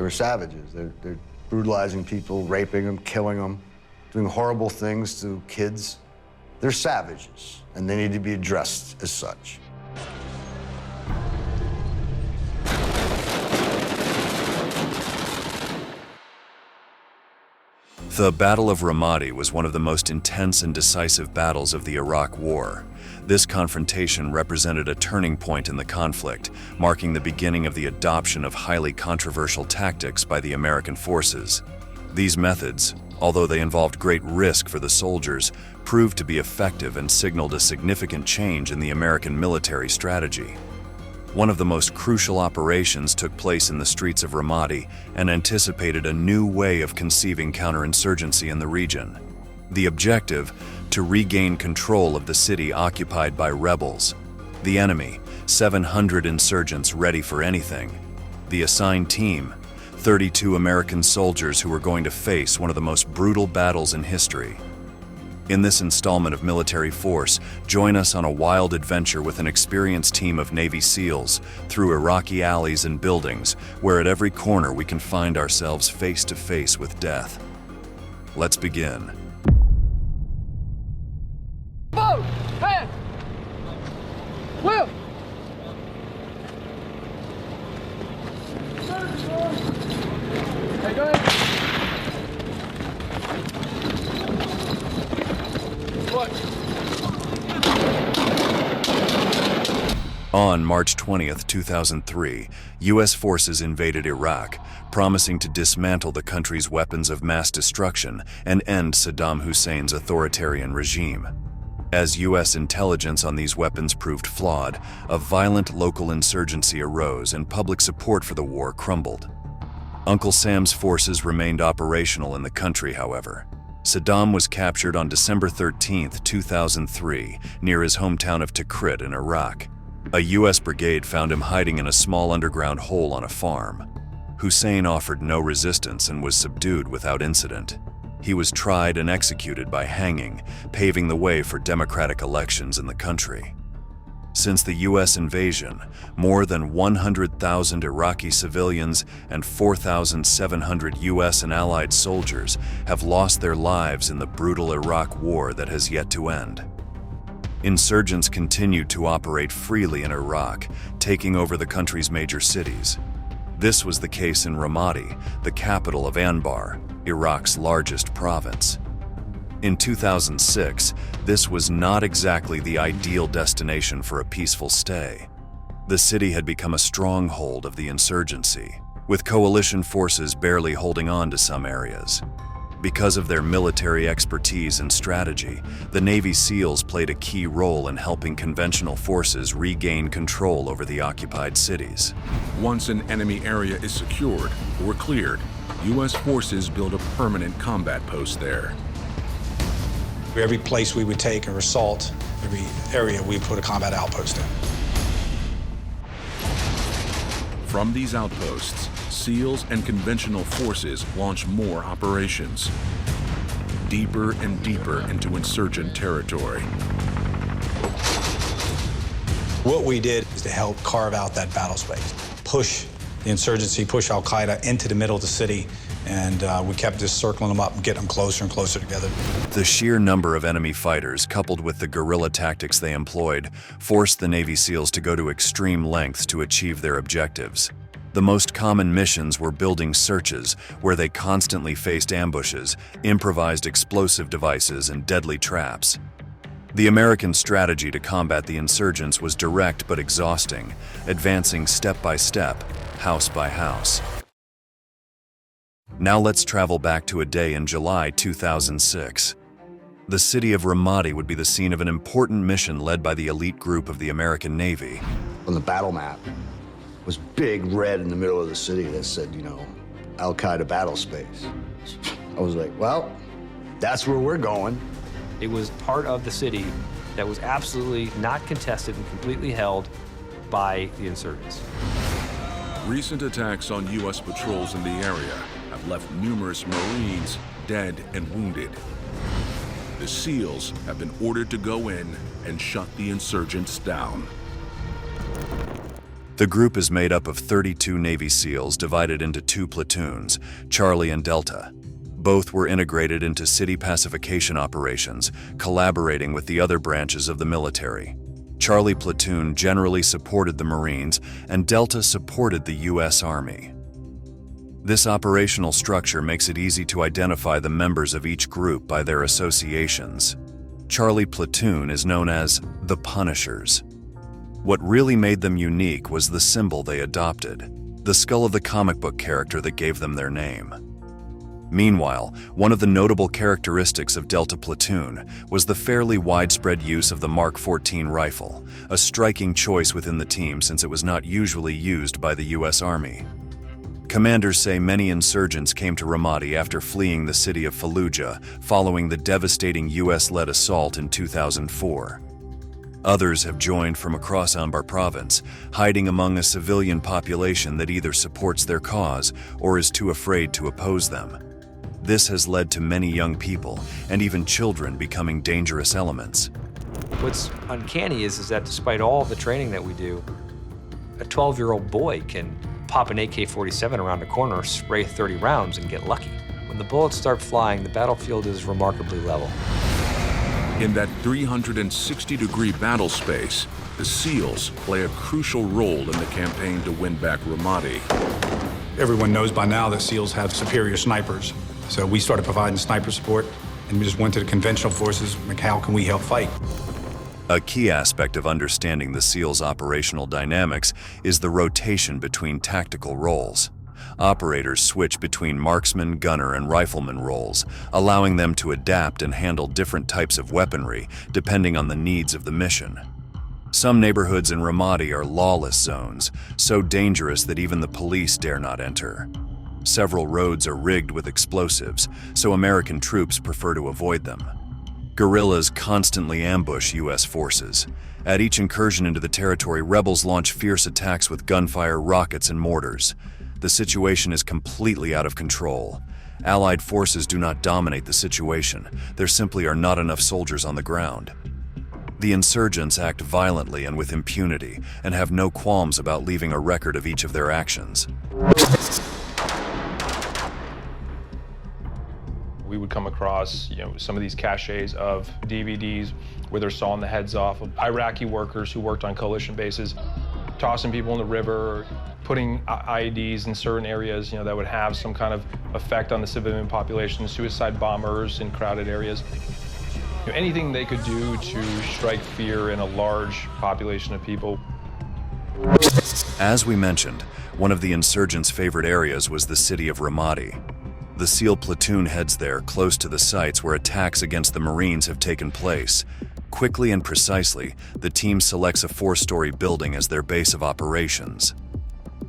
They were savages. They're brutalizing people, raping them, killing them, doing horrible things to kids. They're savages, and they need to be addressed as such. The Battle of Ramadi was one of the most intense and decisive battles of the Iraq War. This confrontation represented a turning point in the conflict, marking the beginning of the adoption of highly controversial tactics by the American forces. These methods, although they involved great risk for the soldiers, proved to be effective and signaled a significant change in the American military strategy. One of the most crucial operations took place in the streets of Ramadi and anticipated a new way of conceiving counterinsurgency in the region. The objective, to regain control of the city occupied by rebels. The enemy, 700 insurgents ready for anything. The assigned team, 32 American soldiers who were going to face one of the most brutal battles in history. In this installment of Military Force, join us on a wild adventure with an experienced team of Navy SEALs through Iraqi alleys and buildings, where at every corner we can find ourselves face to face with death. Let's begin. Boat! Head! Will! Hey, go ahead. On March 20th, 2003, U.S. forces invaded Iraq, promising to dismantle the country's weapons of mass destruction and end Saddam Hussein's authoritarian regime. As U.S. intelligence on these weapons proved flawed, a violent local insurgency arose and public support for the war crumbled. Uncle Sam's forces remained operational in the country, however. Saddam was captured on December 13, 2003, near his hometown of Tikrit in Iraq. A U.S. brigade found him hiding in a small underground hole on a farm. Hussein offered no resistance and was subdued without incident. He was tried and executed by hanging, paving the way for democratic elections in the country. Since the U.S. invasion, more than 100,000 Iraqi civilians and 4,700 U.S. and allied soldiers have lost their lives in the brutal Iraq war that has yet to end. Insurgents continued to operate freely in Iraq, taking over the country's major cities. This was the case in Ramadi, the capital of Anbar, Iraq's largest province. In 2006, this was not exactly the ideal destination for a peaceful stay. The city had become a stronghold of the insurgency, with coalition forces barely holding on to some areas. Because of their military expertise and strategy, the Navy SEALs played a key role in helping conventional forces regain control over the occupied cities. Once an enemy area is secured or cleared, U.S. forces build a permanent combat post there. Every place we would take or assault, every area we put a combat outpost in. From these outposts, SEALs and conventional forces launch more operations, deeper and deeper into insurgent territory. What we did is to help carve out that battle space, push the insurgency, push Al-Qaeda into the middle of the city, and we kept just circling them up and getting them closer and closer together. The sheer number of enemy fighters, coupled with the guerrilla tactics they employed, forced the Navy SEALs to go to extreme lengths to achieve their objectives. The most common missions were building searches, where they constantly faced ambushes, improvised explosive devices, and deadly traps. The American strategy to combat the insurgents was direct but exhausting, advancing step by step, house by house. Now let's travel back to a day in July 2006. The city of Ramadi would be the scene of an important mission led by the elite group of the American Navy. On the battle map was big red in the middle of the city that said, Al-Qaeda battle space. I was like, well, that's where we're going. It was part of the city that was absolutely not contested and completely held by the insurgents. Recent attacks on U.S. patrols in the area have left numerous Marines dead and wounded. The SEALs have been ordered to go in and shut the insurgents down. The group is made up of 32 Navy SEALs divided into 2 platoons, Charlie and Delta. Both were integrated into city pacification operations, collaborating with the other branches of the military. Charlie Platoon generally supported the Marines, and Delta supported the U.S. Army. This operational structure makes it easy to identify the members of each group by their associations. Charlie Platoon is known as the Punishers. What really made them unique was the symbol they adopted, the skull of the comic book character that gave them their name. Meanwhile, one of the notable characteristics of Delta Platoon was the fairly widespread use of the Mark 14 rifle, a striking choice within the team since it was not usually used by the U.S. Army. Commanders say many insurgents came to Ramadi after fleeing the city of Fallujah following the devastating U.S.-led assault in 2004. Others have joined from across Anbar province, hiding among a civilian population that either supports their cause or is too afraid to oppose them. This has led to many young people and even children becoming dangerous elements. What's uncanny is that despite all the training that we do, a 12-year-old boy can pop an AK-47 around a corner, spray 30 rounds, and get lucky. When the bullets start flying, the battlefield is remarkably level. In that 360-degree battle space, the SEALs play a crucial role in the campaign to win back Ramadi. Everyone knows by now that SEALs have superior snipers. So we started providing sniper support, and we just went to the conventional forces, like, how can we help fight? A key aspect of understanding the SEALs' operational dynamics is the rotation between tactical roles. Operators switch between marksman, gunner, and rifleman roles, allowing them to adapt and handle different types of weaponry depending on the needs of the mission. Some neighborhoods in Ramadi are lawless zones, so dangerous that even the police dare not enter. Several roads are rigged with explosives, so American troops prefer to avoid them. Guerrillas constantly ambush U.S. forces. At each incursion into the territory, rebels launch fierce attacks with gunfire, rockets, and mortars. The situation is completely out of control. Allied forces do not dominate the situation. There simply are not enough soldiers on the ground. The insurgents act violently and with impunity, and have no qualms about leaving a record of each of their actions. We would come across, some of these caches of DVDs where they're sawing the heads off of Iraqi workers who worked on coalition bases, tossing people in the river, putting IEDs in certain areas, that would have some kind of effect on the civilian population, suicide bombers in crowded areas. Anything they could do to strike fear in a large population of people. As we mentioned, one of the insurgents' favorite areas was the city of Ramadi. The SEAL platoon heads there, close to the sites where attacks against the Marines have taken place. Quickly and precisely, the team selects a 4-story building as their base of operations.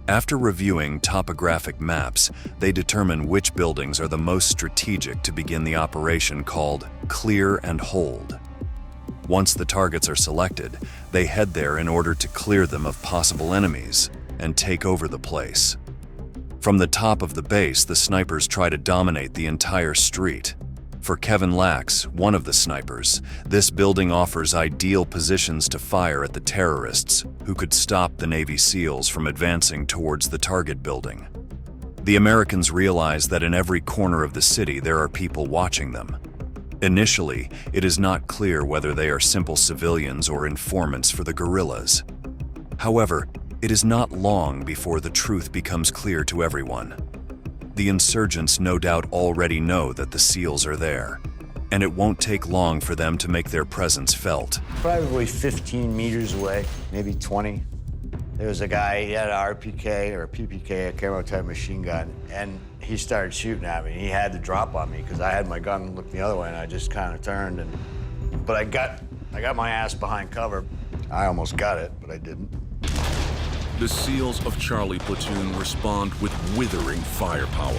After reviewing topographic maps, they determine which buildings are the most strategic to begin the operation called Clear and Hold. Once the targets are selected, they head there in order to clear them of possible enemies and take over the place. From the top of the base, the snipers try to dominate the entire street. For Kevin Lax, one of the snipers, this building offers ideal positions to fire at the terrorists, who could stop the Navy SEALs from advancing towards the target building. The Americans realize that in every corner of the city there are people watching them. Initially, it is not clear whether they are simple civilians or informants for the guerrillas. However, it is not long before the truth becomes clear to everyone. The insurgents no doubt already know that the SEALs are there, and it won't take long for them to make their presence felt. Probably 15 meters away, maybe 20. There was a guy, he had an RPK or a PPK, a camo-type machine gun, and he started shooting at me. He had to drop on me because I had my gun looked the other way, and I just kind of turned. But I got my ass behind cover. I almost got it, but I didn't. The SEALs of Charlie Platoon respond with withering firepower.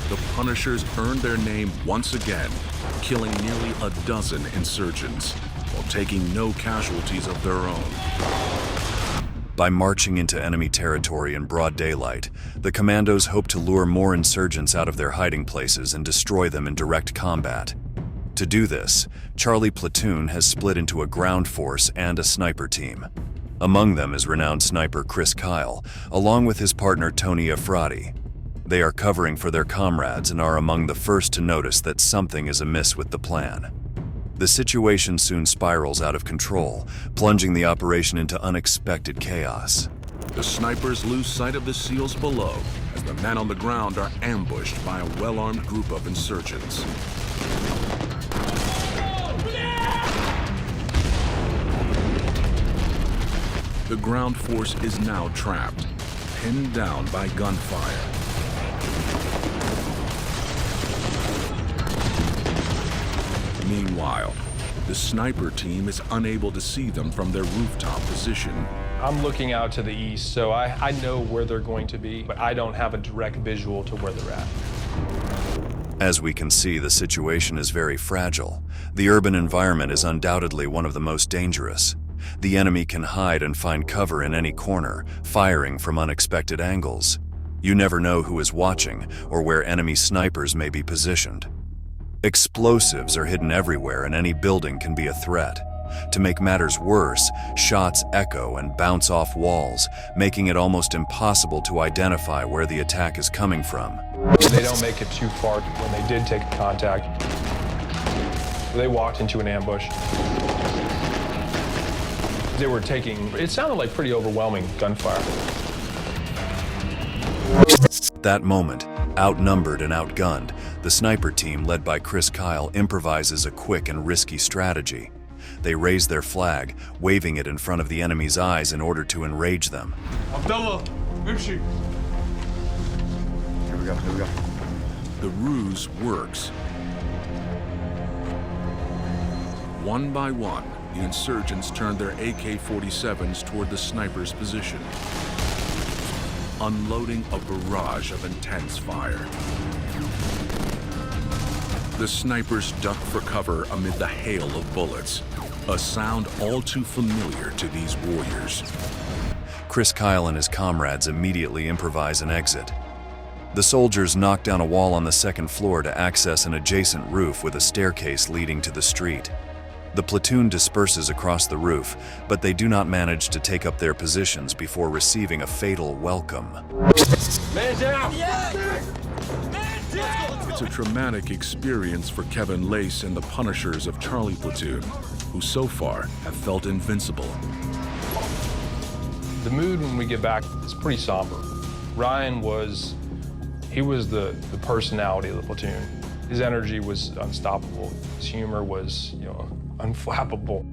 The Punishers earned their name once again, killing nearly a dozen insurgents, while taking no casualties of their own. By marching into enemy territory in broad daylight, the commandos hope to lure more insurgents out of their hiding places and destroy them in direct combat. To do this, Charlie Platoon has split into a ground force and a sniper team. Among them is renowned sniper Chris Kyle, along with his partner Tony Efrati. They are covering for their comrades and are among the first to notice that something is amiss with the plan. The situation soon spirals out of control, plunging the operation into unexpected chaos. The snipers lose sight of the SEALs below as the men on the ground are ambushed by a well-armed group of insurgents. The ground force is now trapped, pinned down by gunfire. Meanwhile, the sniper team is unable to see them from their rooftop position. I'm looking out to the east, so I know where they're going to be, but I don't have a direct visual to where they're at. As we can see, the situation is very fragile. The urban environment is undoubtedly one of the most dangerous. The enemy can hide and find cover in any corner, firing from unexpected angles. You never know who is watching or where enemy snipers may be positioned. Explosives are hidden everywhere and any building can be a threat. To make matters worse, shots echo and bounce off walls, making it almost impossible to identify where the attack is coming from. They don't make it too far. When they did take contact, they walked into an ambush. They were taking, it sounded like pretty overwhelming gunfire. That moment, outnumbered and outgunned, the sniper team led by Chris Kyle improvises a quick and risky strategy. They raise their flag, waving it in front of the enemy's eyes in order to enrage them. Abdullah, Imshi. Here we go. The ruse works. One by one, the insurgents turned their AK-47s toward the sniper's position, unloading a barrage of intense fire. The snipers duck for cover amid the hail of bullets, a sound all too familiar to these warriors. Chris Kyle and his comrades immediately improvise an exit. The soldiers knock down a wall on the second floor to access an adjacent roof with a staircase leading to the street. The platoon disperses across the roof, but they do not manage to take up their positions before receiving a fatal welcome. Man down! It's a traumatic experience for Kevin Lace and the Punishers of Charlie Platoon, who so far have felt invincible. The mood when we get back is pretty somber. Ryan was the personality of the platoon. His energy was unstoppable. His humor was, unflappable.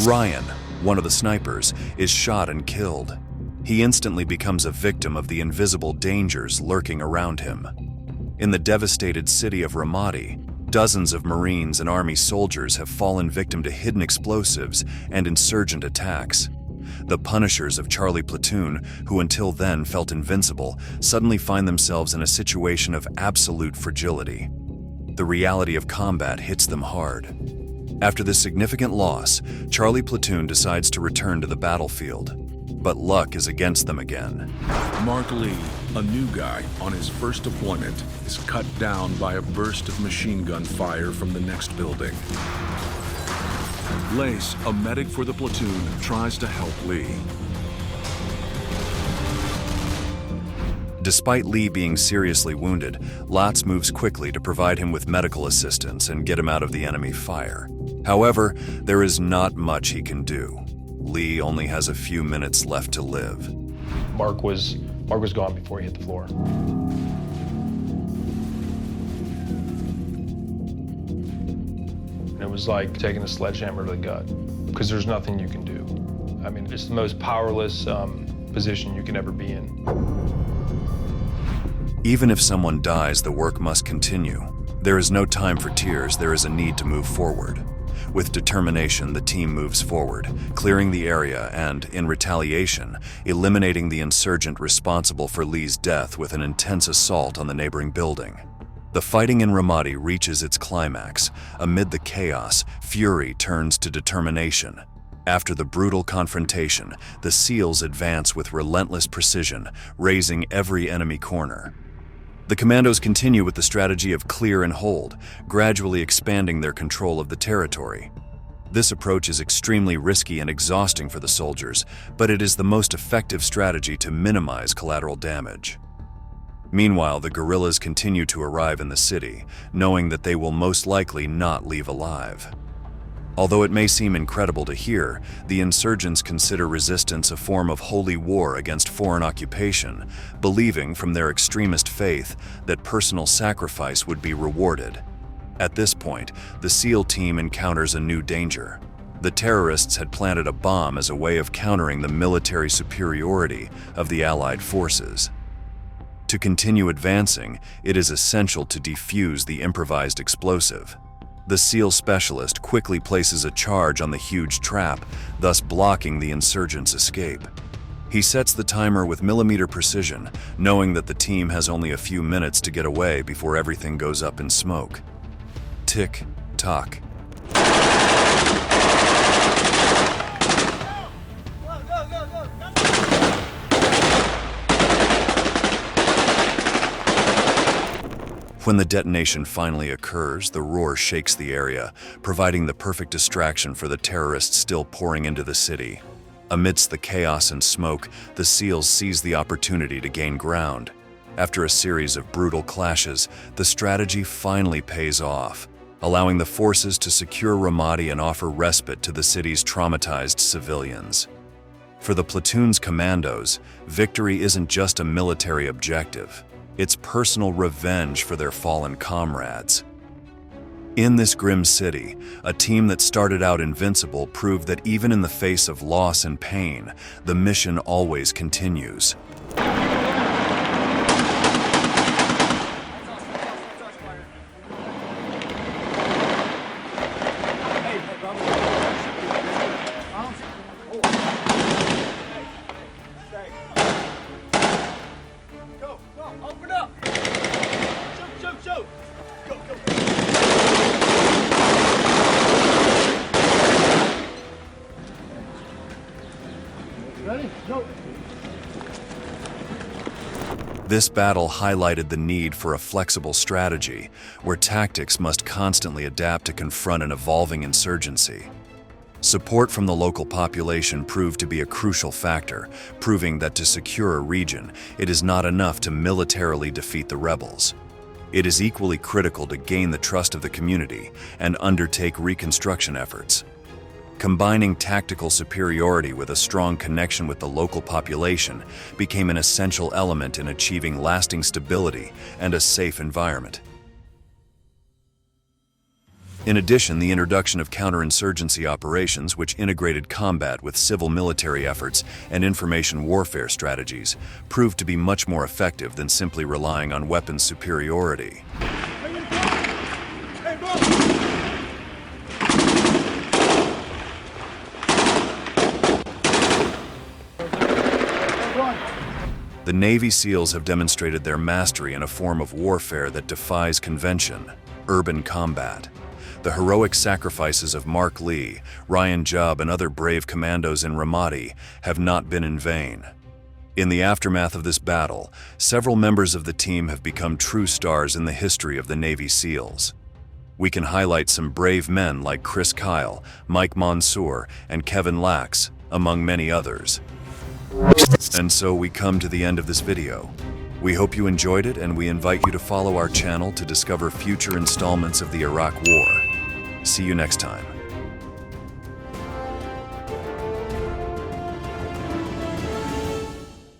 Ryan, one of the snipers, is shot and killed. He instantly becomes a victim of the invisible dangers lurking around him. In the devastated city of Ramadi, dozens of Marines and Army soldiers have fallen victim to hidden explosives and insurgent attacks. The Punishers of Charlie Platoon, who until then felt invincible, suddenly find themselves in a situation of absolute fragility. The reality of combat hits them hard. After this significant loss, Charlie Platoon decides to return to the battlefield. But luck is against them again. Mark Lee, a new guy on his first deployment, is cut down by a burst of machine gun fire from the next building. Lace, a medic for the platoon, tries to help Lee. Despite Lee being seriously wounded, Latz moves quickly to provide him with medical assistance and get him out of the enemy fire. However, there is not much he can do. Lee only has a few minutes left to live. Mark was gone before he hit the floor. It was like taking a sledgehammer to the gut, because there's nothing you can do. I mean, it's the most powerless position you can ever be in. Even if someone dies, the work must continue. There is no time for tears, there is a need to move forward. With determination, the team moves forward, clearing the area and, in retaliation, eliminating the insurgent responsible for Lee's death with an intense assault on the neighboring building. The fighting in Ramadi reaches its climax. Amid the chaos, fury turns to determination. After the brutal confrontation, the SEALs advance with relentless precision, razing every enemy corner. The commandos continue with the strategy of clear and hold, gradually expanding their control of the territory. This approach is extremely risky and exhausting for the soldiers, but it is the most effective strategy to minimize collateral damage. Meanwhile, the guerrillas continue to arrive in the city, knowing that they will most likely not leave alive. Although it may seem incredible to hear, the insurgents consider resistance a form of holy war against foreign occupation, believing from their extremist faith that personal sacrifice would be rewarded. At this point, the SEAL team encounters a new danger. The terrorists had planted a bomb as a way of countering the military superiority of the Allied forces. To continue advancing, it is essential to defuse the improvised explosive. The SEAL specialist quickly places a charge on the huge trap, thus blocking the insurgents' escape. He sets the timer with millimeter precision, knowing that the team has only a few minutes to get away before everything goes up in smoke. Tick, tock. When the detonation finally occurs, the roar shakes the area, providing the perfect distraction for the terrorists still pouring into the city. Amidst the chaos and smoke, the SEALs seize the opportunity to gain ground. After a series of brutal clashes, the strategy finally pays off, allowing the forces to secure Ramadi and offer respite to the city's traumatized civilians. For the platoon's commandos, victory isn't just a military objective. It's personal revenge for their fallen comrades. In this grim city, a team that started out invincible proved that even in the face of loss and pain, the mission always continues. This battle highlighted the need for a flexible strategy, where tactics must constantly adapt to confront an evolving insurgency. Support from the local population proved to be a crucial factor, proving that to secure a region, it is not enough to militarily defeat the rebels. It is equally critical to gain the trust of the community and undertake reconstruction efforts. Combining tactical superiority with a strong connection with the local population became an essential element in achieving lasting stability and a safe environment. In addition, the introduction of counterinsurgency operations, which integrated combat with civil military efforts and information warfare strategies, proved to be much more effective than simply relying on weapons superiority. The Navy SEALs have demonstrated their mastery in a form of warfare that defies convention: urban combat. The heroic sacrifices of Mark Lee, Ryan Job, and other brave commandos in Ramadi have not been in vain. In the aftermath of this battle, several members of the team have become true stars in the history of the Navy SEALs. We can highlight some brave men like Chris Kyle, Mike Mansour, and Kevin Lax, among many others. And so we come to the end of this video. We hope you enjoyed it, and we invite you to follow our channel to discover future installments of the Iraq War. See you next time.